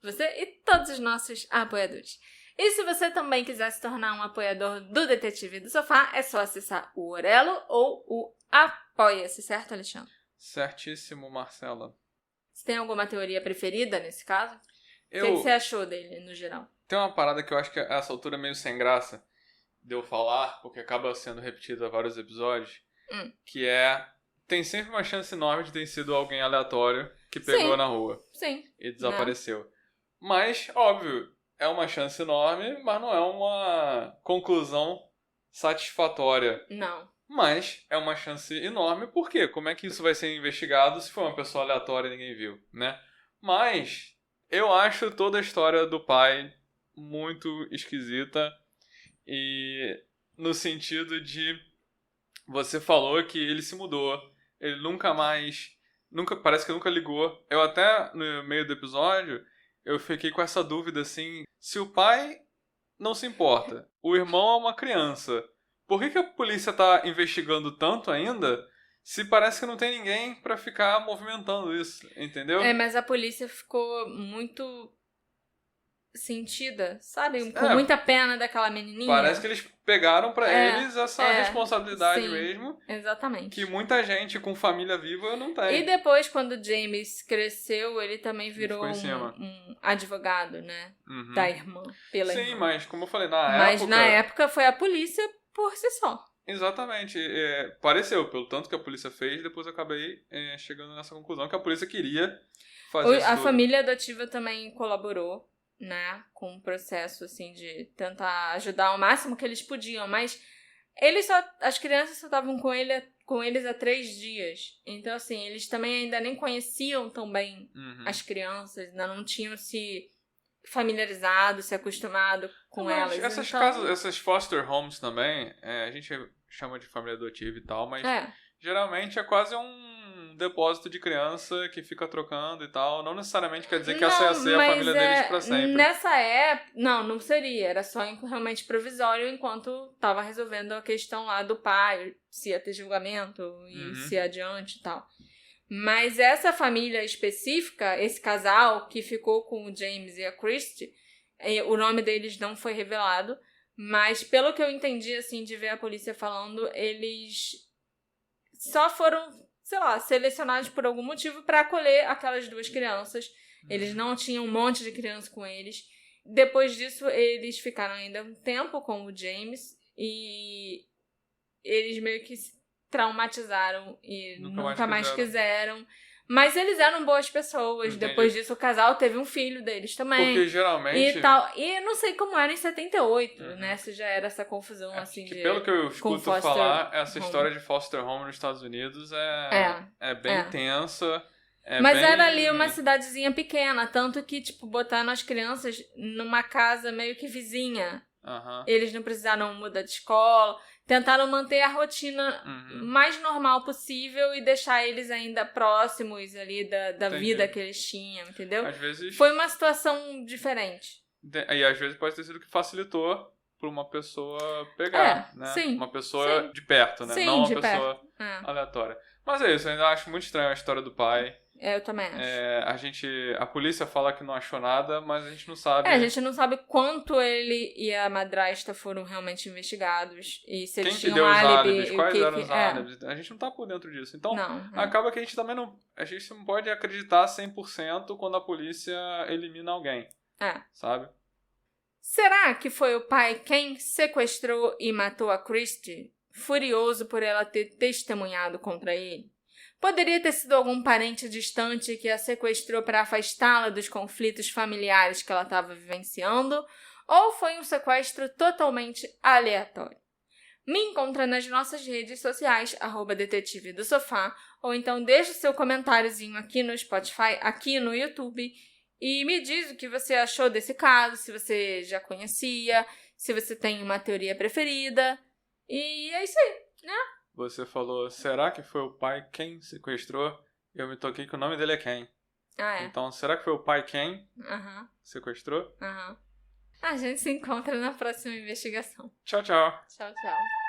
Você e todos os nossos apoiadores. E se você também quiser se tornar um apoiador do Detetive do Sofá, é só acessar o Orelo ou o Apoia-se, certo, Alexandre? Certíssimo, Marcela. Você tem alguma teoria preferida nesse caso? O que você achou dele, no geral? Tem uma parada que eu acho que a essa altura é meio sem graça de eu falar, porque acaba sendo repetido a vários episódios, que é... Tem sempre uma chance enorme de ter sido alguém aleatório que pegou na rua. Sim. E desapareceu. Mas, óbvio, é uma chance enorme, mas não é uma conclusão satisfatória. Não. Mas é uma chance enorme, por quê? Como é que isso vai ser investigado se for uma pessoa aleatória e ninguém viu, né? Mas eu acho toda a história do pai muito esquisita e no sentido de você falou que ele se mudou, ele parece que nunca ligou. Eu até, no meio do episódio, eu fiquei com essa dúvida, assim, se o pai não se importa, o irmão é uma criança, por que a polícia tá investigando tanto ainda se parece que não tem ninguém pra ficar movimentando isso, entendeu? Mas a polícia ficou muito sentida, sabe? Com muita pena daquela menininha. Parece que eles pegaram pra eles essa responsabilidade sim, mesmo. Exatamente. Que muita gente com família viva não tem. E depois, quando o James cresceu, ele também virou um advogado, né? Da irmã, pela irmã. Sim, mas como eu falei, Mas na época foi a polícia por si só. Exatamente. Pareceu, pelo tanto que a polícia fez, depois eu acabei chegando nessa conclusão que a polícia queria fazer isso A tudo. família adotiva também colaborou, né, com o processo, assim, de tentar ajudar ao máximo que eles podiam, mas as crianças só estavam com eles há 3 dias, então, assim, eles também ainda nem conheciam tão bem as crianças, ainda não tinham se familiarizado, se acostumado com elas. Essas casas, essas foster homes também, a gente chama de família adotiva e tal, mas geralmente é quase um depósito de criança que fica trocando e tal. Não necessariamente quer dizer que essa ia ser a família deles pra sempre. Nessa época, não seria. Era só realmente provisório enquanto tava resolvendo a questão lá do pai, se ia ter julgamento e se ia adiante e tal. Mas essa família específica, esse casal que ficou com o James e a Christie, o nome deles não foi revelado, mas pelo que eu entendi, assim, de ver a polícia falando, eles só foram, sei lá, selecionados por algum motivo para acolher aquelas 2 crianças. Eles não tinham um monte de criança com eles. Depois disso, eles ficaram ainda um tempo com o James e eles meio que se traumatizaram e nunca mais quiseram. Mas eles eram boas pessoas. Entendi. Depois disso, o casal teve um filho deles também. Porque geralmente... E tal. E eu não sei como era em 78, né? Se já era essa confusão, assim, de... Pelo que eu escuto falar, essa história de foster home nos Estados Unidos é bem tensa. Mas era ali uma cidadezinha pequena. Tanto que, tipo, botaram as crianças numa casa meio que vizinha. Eles não precisaram mudar de escola. Tentaram manter a rotina mais normal possível e deixar eles ainda próximos ali da vida que eles tinham, entendeu? Às vezes... Foi uma situação diferente. E às vezes pode ter sido que facilitou para uma pessoa pegar, né? Sim, uma pessoa de perto, né? Sim, não uma de pessoa aleatória. Mas é isso, eu ainda acho muito estranho a história do pai. Eu também acho. A polícia fala que não achou nada, mas a gente não sabe. A gente não sabe quanto ele e a madrasta foram realmente investigados e se eles tinham álibi. Quais eram os álibis? A gente não tá por dentro disso. Então, acaba que a gente também não... A gente não pode acreditar 100% quando a polícia elimina alguém. Sabe? Será que foi o pai quem sequestrou e matou a Christie, furioso por ela ter testemunhado contra ele? Poderia ter sido algum parente distante que a sequestrou para afastá-la dos conflitos familiares que ela estava vivenciando? Ou foi um sequestro totalmente aleatório? Me encontra nas nossas redes sociais, @detetive do sofá, ou então deixa o seu comentáriozinho aqui no Spotify, aqui no YouTube, e me diz o que você achou desse caso, se você já conhecia, se você tem uma teoria preferida. E é isso aí, né? Você falou, será que foi o pai quem sequestrou? Eu me toquei que o nome dele é Ken. Então, será que foi o pai quem sequestrou? A gente se encontra na próxima investigação. Tchau, tchau. Tchau, tchau.